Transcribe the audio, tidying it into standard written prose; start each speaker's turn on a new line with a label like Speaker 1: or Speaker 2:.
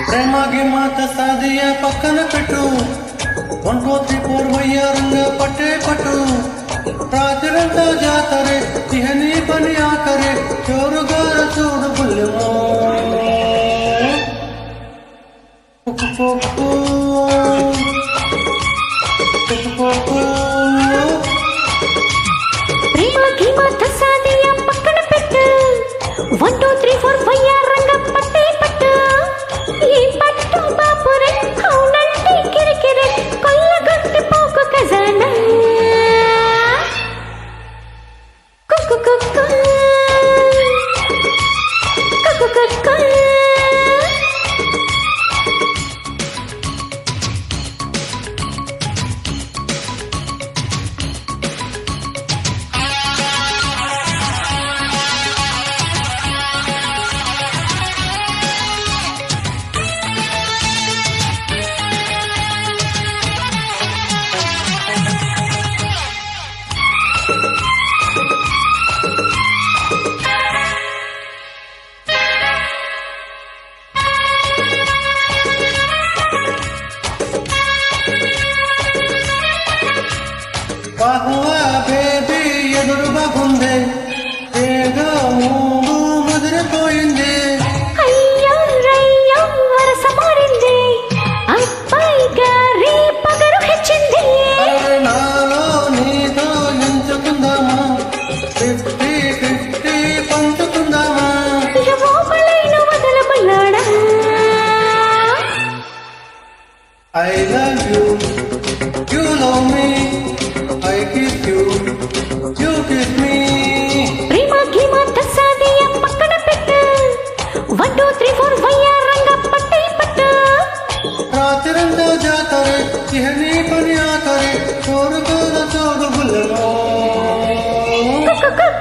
Speaker 1: ప్రేమ గిమ్మ తసాదియ పక్కన పెట్టు 1 2 3 4 వయ్యారంగా పట్టే పట్టు రాత్రంతా జాతరే ఇహ నీ పని ఆఖరే చోరుగార చూడు బుల్లెమో
Speaker 2: ప్రేమ గిమ్మ తసాదియ పక్కన పెట్టు 1 2 3 4 వయ్యారంగా పట్టే పట్టు ఈ పట్టు బాపురే అవునంటే కిరికిరి కొల్లగొట్టి పోకు ఖజానా కుక్కు కుక్కు కుక్కు కుక్కు
Speaker 1: బాహువా బేబీ ఎదురు బాగుంది ఏదో మూడు ముదిరిపోయింది
Speaker 2: అయ్యో రయ్యో వరస మారింది అబ్బాయి గారి పగరు హెచ్చింది
Speaker 1: అరే నాలో నీతో ఎంచుకుందామా 50-50 పంచుకుందామా
Speaker 2: యువపలైన వదలబల్లాడా
Speaker 1: I love you, you love me, I kiss you, you kiss me.
Speaker 2: ప్రేమ గిమ తసాదియ పక్కన పెట్టు 1 2 3 4 వయ్యారంగా పట్టే పట్టు
Speaker 1: రాత్రంతా జాతరే ఇహ నీ పని ఆఖరే చోరుకోద చోడు బుల్లెమో
Speaker 2: కుక్కు కుక్కు